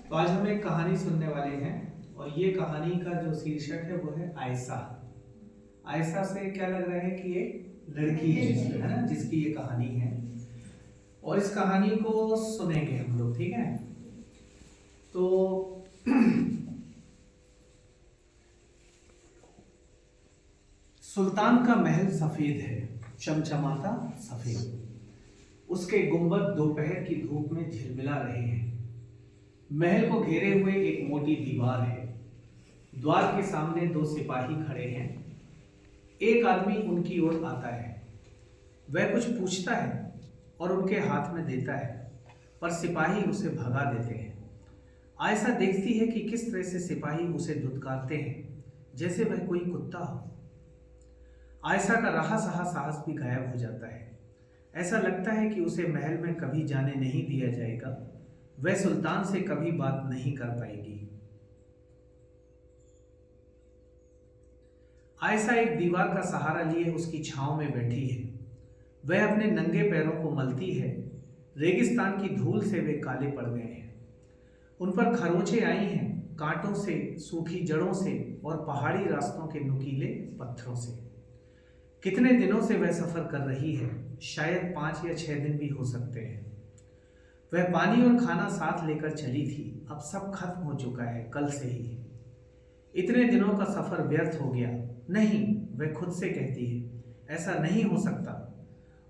तो आज हम एक कहानी सुनने वाले हैं और ये कहानी का जो शीर्षक है वो है आयशा। आयशा से क्या लग रहा है कि ये लड़की है ना, जिसकी ये कहानी है। और इस कहानी को सुनेंगे हम लोग, ठीक है। तो सुल्तान का महल सफेद है, चमचमाता सफेद। उसके गुंबद दोपहर की धूप में झिलमिला रहे हैं। महल को घेरे हुए एक मोटी दीवार है। द्वार के सामने दो सिपाही खड़े हैं। एक आदमी उनकी ओर आता है। वह कुछ पूछता है और उनके हाथ में देता है, पर सिपाही उसे भगा देते हैं। आयशा देखती है कि किस तरह से सिपाही उसे धुतकारते हैं, जैसे वह कोई कुत्ता हो। आयशा का रहा सहा साहस भी गायब हो जाता है। ऐसा लगता है कि उसे महल में कभी जाने नहीं दिया जाएगा। वह सुल्तान से कभी बात नहीं कर पाएगी। आयशा एक दीवार का सहारा लिए उसकी छांव में बैठी है। वह अपने नंगे पैरों को मलती है। रेगिस्तान की धूल से वे काले पड़ गए हैं। उन पर खरोंचे आई हैं, कांटों से, सूखी जड़ों से और पहाड़ी रास्तों के नुकीले पत्थरों से। कितने दिनों से वह सफर कर रही है, शायद 5 या 6 दिन भी हो सकते हैं। वह पानी और खाना साथ लेकर चली थी। अब सब खत्म हो चुका है, कल से ही। इतने दिनों का सफर व्यर्थ हो गया। नहीं, वह खुद से कहती है, ऐसा नहीं हो सकता।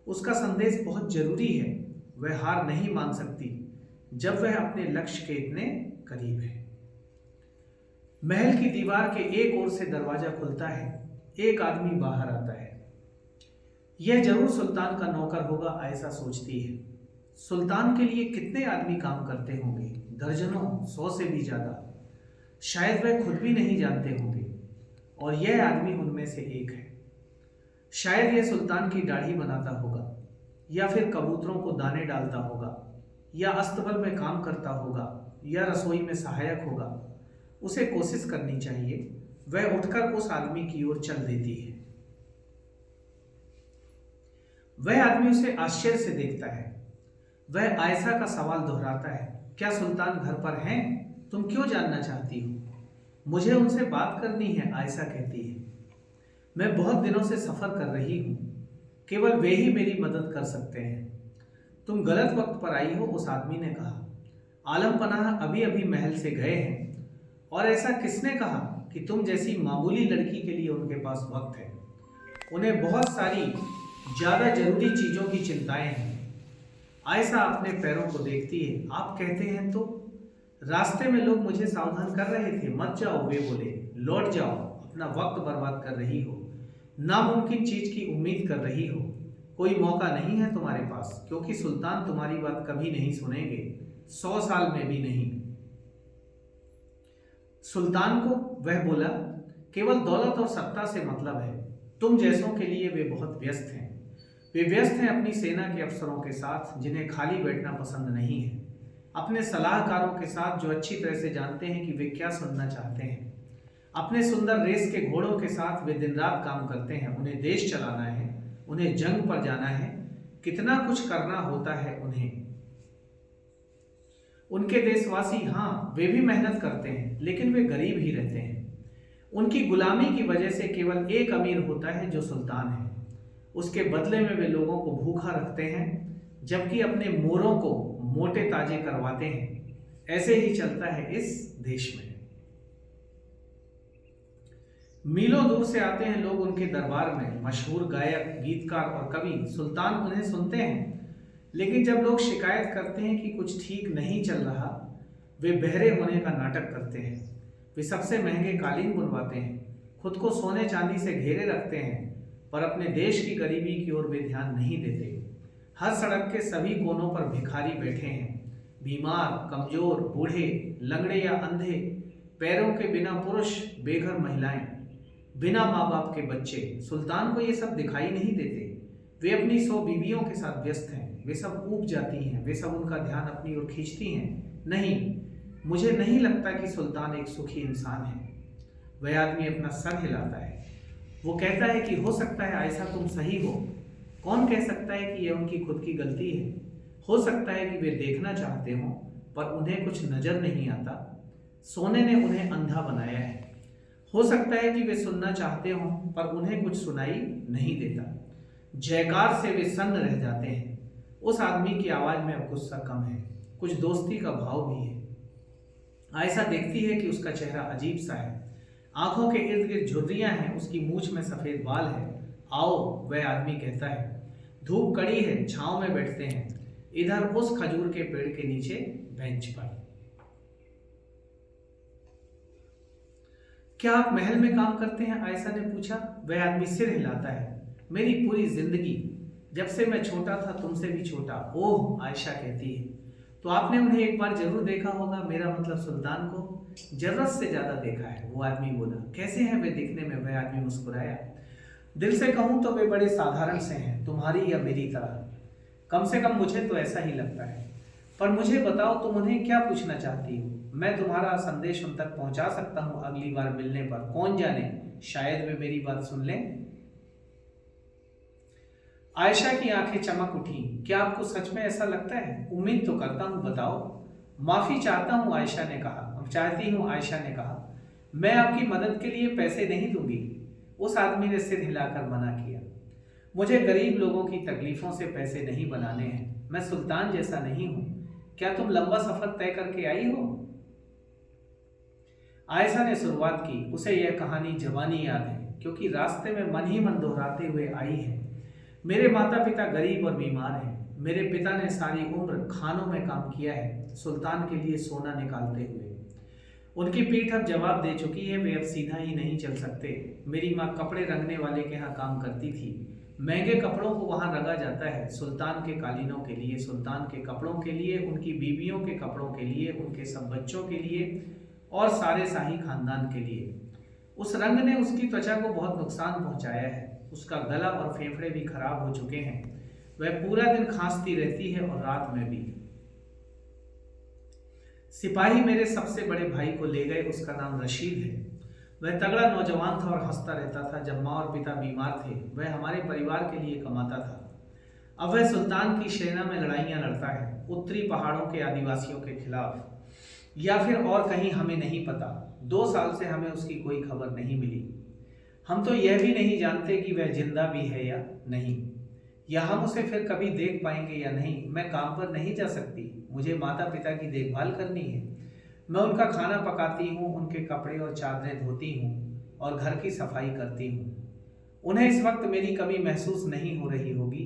उसका संदेश बहुत जरूरी है। वह हार नहीं मान सकती जब वह अपने लक्ष्य के इतने करीब है। महल की दीवार के एक ओर से दरवाजा खुलता है। एक आदमी बाहर आता है। यह जरूर सुल्तान का नौकर होगा, आयशा सोचती है। सुल्तान के लिए कितने आदमी काम करते होंगे, दर्जनों, 100 से भी ज्यादा। शायद वह खुद भी नहीं जानते होंगे, और यह आदमी उनमें से एक है। शायद यह सुल्तान की दाढ़ी बनाता होगा, या फिर कबूतरों को दाने डालता होगा, या अस्तबल में काम करता होगा, या रसोई में सहायक होगा। उसे कोशिश करनी चाहिए। वह उठकर उस आदमी की ओर चल देती है। वह आदमी उसे आश्चर्य से देखता है। वह आयशा का सवाल दोहराता है, क्या सुल्तान घर पर हैं? तुम क्यों जानना चाहती हो? मुझे उनसे बात करनी है, आयशा कहती है। मैं बहुत दिनों से सफर कर रही हूं। केवल वे ही मेरी मदद कर सकते हैं। तुम गलत वक्त पर आई हो, उस आदमी ने कहा। आलम पनाह अभी अभी महल से गए हैं, और ऐसा किसने कहा कि तुम जैसी मामूली लड़की के लिए उनके पास वक्त है? उन्हें बहुत सारी ज्यादा जरूरी चीजों की चिंताएं हैं। आयशा अपने पैरों को देखती है। आप कहते हैं तो? रास्ते में लोग मुझे सावधान कर रहे थे। मत जाओ, वे बोले। लौट जाओ, अपना वक्त बर्बाद कर रही हो। नामुमकिन चीज की उम्मीद कर रही हो। कोई मौका नहीं है तुम्हारे पास, क्योंकि सुल्तान तुम्हारी बात कभी नहीं सुनेंगे, 100 साल में भी नहीं। सुल्तान को, वह बोला, केवल दौलत और सत्ता से मतलब है। तुम जैसों के लिए वे बहुत व्यस्त हैं। वे व्यस्त हैं अपनी सेना के अफसरों के साथ, जिन्हें खाली बैठना पसंद नहीं है। अपने सलाहकारों के साथ, जो अच्छी तरह से जानते हैं कि वे क्या सुनना चाहते हैं। अपने सुंदर रेस के घोड़ों के साथ वे दिन रात काम करते हैं। उन्हें देश चलाना है, उन्हें जंग पर जाना है, कितना कुछ करना होता है उन्हें। उनके देशवासी, हाँ, वे भी मेहनत करते हैं, लेकिन वे गरीब ही रहते हैं। उनकी गुलामी की वजह से केवल एक अमीर होता है, जो सुल्तान है। उसके बदले में वे लोगों को भूखा रखते हैं, जबकि अपने मोरों को मोटे ताजे करवाते हैं। ऐसे ही चलता है इस देश में। मीलों दूर से आते हैं लोग उनके दरबार में। मशहूर गायक, गीतकार और कवि, सुल्तान उन्हें सुनते हैं। लेकिन जब लोग शिकायत करते हैं कि कुछ ठीक नहीं चल रहा, वे बहरे होने का नाटक करते हैं। वे सबसे महंगे कालीन बुनवाते हैं, खुद को सोने चांदी से घेरे रखते हैं, पर अपने देश की गरीबी की ओर वे ध्यान नहीं देते। हर सड़क के सभी कोनों पर भिखारी बैठे हैं। बीमार, कमजोर, बूढ़े, लंगड़े या अंधे, पैरों के बिना पुरुष, बेघर महिलाएं, बिना माँ बाप के बच्चे। सुल्तान को ये सब दिखाई नहीं देते। वे अपनी 100 बीवियों के साथ व्यस्त हैं। वे सब ऊब जाती हैं। वे सब उनका ध्यान अपनी ओर खींचती हैं। नहीं, मुझे नहीं लगता कि सुल्तान एक सुखी इंसान है। वह आदमी अपना सर हिलाता है। वो कहता है कि हो सकता है आयशा तुम सही हो। कौन कह सकता है कि यह उनकी खुद की गलती है? हो सकता है कि वे देखना चाहते हों, पर उन्हें कुछ नजर नहीं आता। सोने ने उन्हें अंधा बनाया है। हो सकता है कि वे सुनना चाहते हों, पर उन्हें कुछ सुनाई नहीं देता। जयकार से वे सन्न रह जाते हैं। उस आदमी की आवाज में अब गुस्सा कम है, कुछ दोस्ती का भाव भी है। आयशा देखती है कि उसका चेहरा अजीब सा है। आंखों के इर्द गिर्द झुर्रियां हैं, उसकी मूछ में सफेद बाल है। आओ, वह आदमी कहता है। धूप कड़ी है, छांव में बैठते हैं, इधर उस खजूर के पेड़ के नीचे बेंच पर। क्या आप महल में काम करते हैं? आयशा ने पूछा। वह आदमी सिर हिलाता है। मेरी पूरी जिंदगी, जब से मैं छोटा था, तुमसे भी छोटा। ओह, आयशा कहती है, तो आपने उन्हें एक बार जरूर देखा होगा, मेरा मतलब सुल्तान को। जरूरत से ज्यादा देखा है, वो आदमी बोला। कैसे हैं वे दिखने में? वह आदमी मुस्कुराया। दिल से कहूं तो वे बड़े साधारण से हैं, तुम्हारी या मेरी तरह। कम से कम मुझे तो ऐसा ही लगता है। पर मुझे बताओ, तुम उन्हें क्या पूछना चाहती हो? मैं तुम्हारा संदेश उन तक पहुंचा सकता हूं अगली बार मिलने पर। कौन जाने, शायद वे मेरी बात सुन लें। आयशा की आंखें चमक उठी। क्या आपको सच में ऐसा लगता है? उम्मीद तो करता हूं, बताओ। माफी चाहता हूं, आयशा ने कहा। चाहती हूं, आयशा ने कहा। मैं आपकी मदद के लिए पैसे नहीं दूंगी। उस आदमी ने सिर हिलाकर मना किया। मुझे गरीब लोगों की तकलीफों से पैसे नहीं बनाने हैं। मैं सुल्तान जैसा नहीं हूं। क्या तुम लंबा सफर तय करके आई हो? आयशा ने शुरुआत की। उसे यह कहानी जवानी याद है, क्योंकि रास्ते में मन ही मन दोहराते हुए आई है। मेरे माता पिता गरीब और बीमार हैं। मेरे पिता ने सारी उम्र खानों में काम किया है, सुल्तान के लिए सोना निकालते हुए। उनकी पीठ अब जवाब दे चुकी है, वे अब सीधा ही नहीं चल सकते। मेरी माँ कपड़े रंगने वाले के यहाँ काम करती थी। महंगे कपड़ों को वहाँ रंगा जाता है, सुल्तान के कालीनों के लिए, सुल्तान के कपड़ों के लिए, उनकी बीवियों के कपड़ों के लिए, उनके सब बच्चों के लिए और सारे शाही खानदान के लिए। उस रंग ने उसकी त्वचा को बहुत नुकसान पहुंचाया है। उसका गला और फेफड़े भी खराब हो चुके हैं। वह पूरा दिन खांसती रहती है और रात में भी। सिपाही मेरे सबसे बड़े भाई को ले गए, उसका नाम रशीद है। वह तगड़ा नौजवान था और हंसता रहता था। जब माँ और पिता बीमार थे, वह हमारे परिवार के लिए कमाता था। अब वह सुल्तान की सेना में लड़ाइयां लड़ता है, उत्तरी पहाड़ों के आदिवासियों के खिलाफ, या फिर और कहीं, हमें नहीं पता। 2 साल से हमें उसकी कोई खबर नहीं मिली। हम तो यह भी नहीं जानते कि वह जिंदा भी है या नहीं, या हम उसे फिर कभी देख पाएंगे या नहीं। मैं काम पर नहीं जा सकती, मुझे माता पिता की देखभाल करनी है। मैं उनका खाना पकाती हूँ, उनके कपड़े और चादरें धोती हूँ और घर की सफाई करती हूँ। उन्हें इस वक्त मेरी कमी महसूस नहीं हो रही होगी,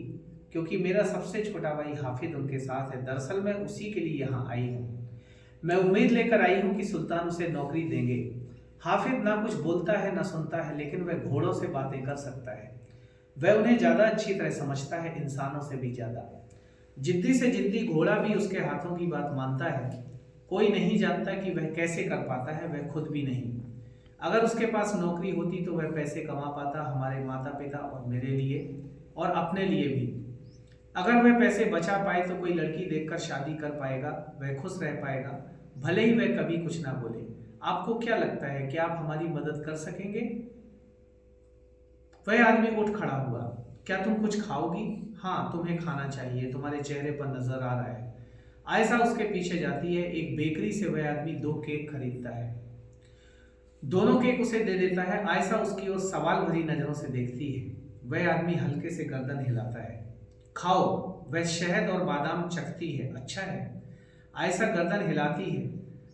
क्योंकि मेरा सबसे छोटा भाई हाफिज उनके साथ है। दरअसल मैं उसी के लिए यहाँ आई हूँ। मैं उम्मीद लेकर आई हूँ कि सुल्तान उसे नौकरी देंगे। हाफिज ना कुछ बोलता है ना सुनता है, लेकिन वह घोड़ों से बातें कर सकता है। वह उन्हें ज्यादा अच्छी तरह समझता है, इंसानों से भी ज्यादा। जिद्दी से जिद्दी घोड़ा भी उसके हाथों की बात मानता है। कोई नहीं जानता कि वह कैसे कर पाता है, वह खुद भी नहीं। अगर उसके पास नौकरी होती तो वह पैसे कमा पाता, हमारे माता पिता और मेरे लिए और अपने लिए भी। अगर वह पैसे बचा पाए तो कोई लड़की देखकर शादी कर पाएगा, वह खुश रह पाएगा, भले ही वह कभी कुछ ना बोले। आपको क्या लगता है, क्या आप हमारी मदद कर सकेंगे? वह आदमी उठ खड़ा हुआ। क्या तुम कुछ खाओगी? हाँ, तुम्हें खाना चाहिए, तुम्हारे चेहरे पर नजर आ रहा है। आयशा उसके पीछे जाती है। एक बेकरी से वह आदमी 2 केक खरीदता है। दोनों केक उसे दे देता है। आयशा उसकी ओर सवाल भरी नजरों से देखती है। वह आदमी हल्के से गर्दन हिलाता है। खाओ। वह शहद और बादाम चखती है। अच्छा है। आयशा गर्दन हिलाती है।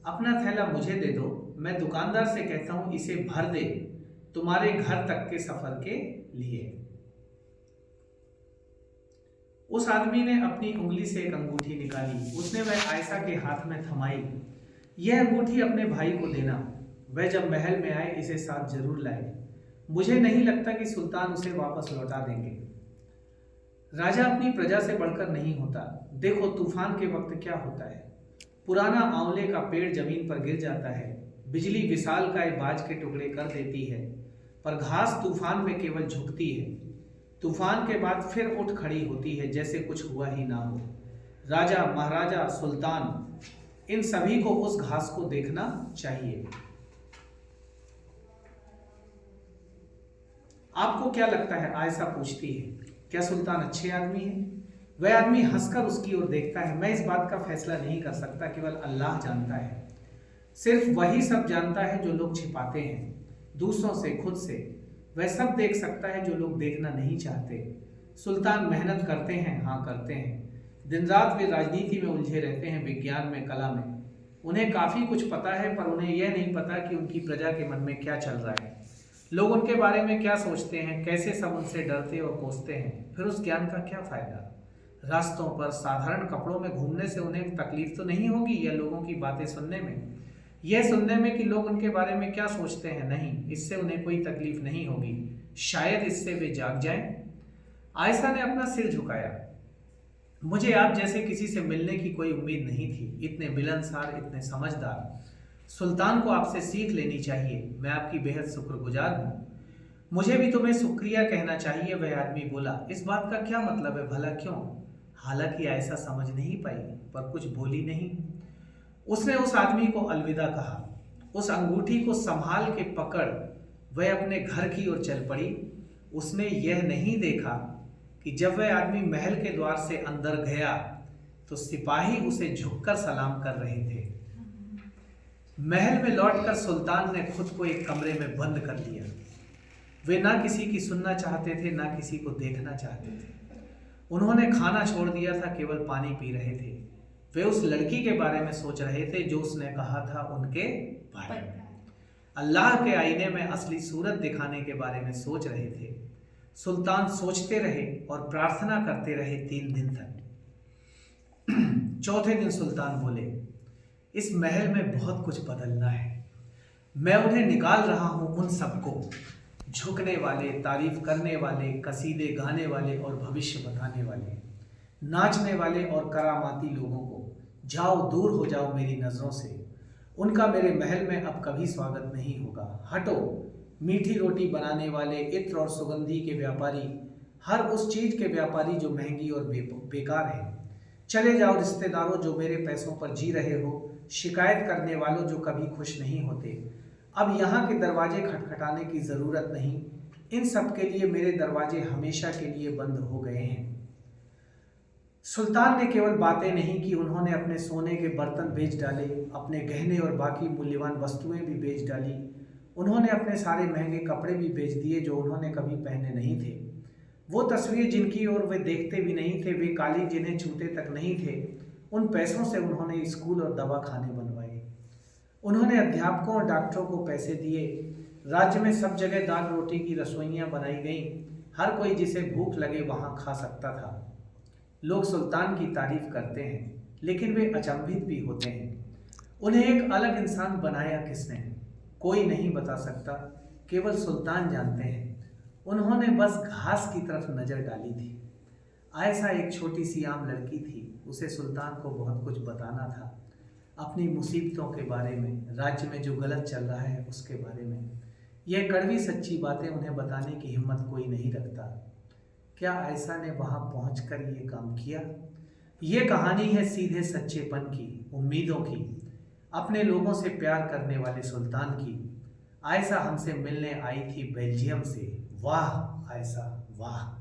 अपना थैला मुझे दे दो, मैं दुकानदार से कहता हूं इसे भर दे, तुम्हारे घर तक के सफर के लिए। उस आदमी ने अपनी उंगली से एक अंगूठी निकाली। उसने वह आयशा के हाथ में थमाई। यह अंगूठी अपने भाई को देना, वह जब महल में आए इसे साथ जरूर लाए। मुझे नहीं लगता कि सुल्तान उसे वापस लौटा देंगे। राजा अपनी प्रजा से बढ़कर नहीं होता। देखो तूफान के वक्त क्या होता है। पुराना आंवले का पेड़ जमीन पर गिर जाता है, बिजली विशालकाय बाज के टुकड़े कर देती है, पर घास तूफान में केवल झुकती है। तूफान के बाद फिर उठ खड़ी होती है, जैसे कुछ हुआ ही ना हो। राजा, महाराजा, सुल्तान, इन सभी को उस घास को देखना चाहिए। आपको क्या लगता है? आयशा पूछती है। क्या सुल्तान अच्छे आदमी हैं? वह आदमी हंसकर उसकी ओर देखता है। मैं इस बात का फैसला नहीं कर सकता, केवल अल्लाह जानता है। सिर्फ वही सब जानता है जो लोग छिपाते हैं, दूसरों से, खुद से। वह सब देख सकता है जो लोग देखना नहीं चाहते। सुल्तान मेहनत करते हैं, हाँ करते हैं। दिन रात वे राजनीति में उलझे रहते हैं, विज्ञान में, कला में। उन्हें काफी कुछ पता है, पर उन्हें यह नहीं पता कि उनकी प्रजा के मन में क्या चल रहा है, लोग उनके बारे में क्या सोचते हैं, कैसे सब उनसे डरते और कोसते हैं। फिर उस ज्ञान का क्या फायदा? रास्तों पर साधारण कपड़ों में घूमने से उन्हें तकलीफ तो नहीं होगी, या लोगों की बातें सुनने में, यह सुनने में कि लोग उनके बारे में क्या सोचते हैं? नहीं, इससे उन्हें कोई तकलीफ नहीं होगी। शायद इससे वे जाग जाएं। आयशा ने अपना सिर झुकाया। मुझे आप जैसे किसी से मिलने की कोई उम्मीद नहीं थी, इतने मिलनसार, इतने समझदार। सुल्तान को आपसे सीख लेनी चाहिए। मैं आपकी बेहद शुक्रगुजार हूँ। मुझे भी तुम्हें शुक्रिया कहना चाहिए, वह आदमी बोला। इस बात का क्या मतलब है भला, क्यों? हालांकि आयशा समझ नहीं पाई, पर कुछ बोली नहीं। उसने उस आदमी को अलविदा कहा। उस अंगूठी को संभाल के पकड़ वह अपने घर की ओर चल पड़ी। उसने यह नहीं देखा कि जब वह आदमी महल के द्वार से अंदर गया तो सिपाही उसे झुककर सलाम कर रहे थे। महल में लौटकर सुल्तान ने खुद को एक कमरे में बंद कर लिया। वे ना किसी की सुनना चाहते थे, ना किसी को देखना चाहते थे। उन्होंने खाना छोड़ दिया था, केवल पानी पी रहे थे। वे उस लड़की के बारे में सोच रहे थे जो उसने कहा था उनके बारे में। अल्लाह के आईने में असली सूरत दिखाने के बारे में सोच रहे थे। सुल्तान सोचते रहे और प्रार्थना करते रहे 3 दिन तक। चौथे दिन सुल्तान बोले, इस महल में बहुत कुछ बदलना है। मैं उन्हें निकाल रहा हूं, उन सबको, झुकने वाले, तारीफ करने वाले, कसीदे गाने वाले और भविष्य बताने वाले, नाचने वाले और करामाती लोगों को। जाओ, दूर हो जाओ मेरी नजरों से। उनका मेरे महल में अब कभी स्वागत नहीं होगा। हटो, मीठी रोटी बनाने वाले, इत्र और सुगंधी के व्यापारी, हर उस चीज के व्यापारी जो महंगी और बेकार है। चले जाओ रिश्तेदारों जो मेरे पैसों पर जी रहे हो, शिकायत करने वालों जो कभी खुश नहीं होते। अब यहाँ के दरवाजे खटखटाने की जरूरत नहीं। इन सब के लिए मेरे दरवाजे हमेशा के लिए बंद हो गए हैं। सुल्तान ने केवल बातें नहीं की, उन्होंने अपने सोने के बर्तन बेच डाले, अपने गहने और बाकी मूल्यवान वस्तुएं भी बेच डाली। उन्होंने अपने सारे महंगे कपड़े भी बेच दिए जो उन्होंने कभी पहने नहीं थे। वो तस्वीर जिनकी ओर वे देखते भी नहीं थे, वे कालीन जिन्हें छूते तक नहीं थे, उन पैसों से उन्होंने स्कूल और दवा खाने बनवाए। उन्होंने अध्यापकों और डॉक्टरों को पैसे दिए। राज्य में सब जगह दाल रोटी की रसोइयाँ बनाई गईं। हर कोई जिसे भूख लगे वहाँ खा सकता था। लोग सुल्तान की तारीफ करते हैं, लेकिन वे अचंभित भी होते हैं। उन्हें एक अलग इंसान बनाया किसने? कोई नहीं बता सकता, केवल सुल्तान जानते हैं। उन्होंने बस घास की तरफ नजर डाली थी। आयशा एक छोटी सी आम लड़की थी। उसे सुल्तान को बहुत कुछ बताना था, अपनी मुसीबतों के बारे में, राज्य में जो गलत चल रहा है उसके बारे में। यह कड़वी सच्ची बातें उन्हें बताने की हिम्मत कोई नहीं रखता। क्या आयशा ने वहां पहुंचकर ये काम किया? ये कहानी है सीधे सच्चेपन की, उम्मीदों की, अपने लोगों से प्यार करने वाले सुल्तान की। आयशा हमसे मिलने आई थी बेल्जियम से। वाह आयशा, वाह।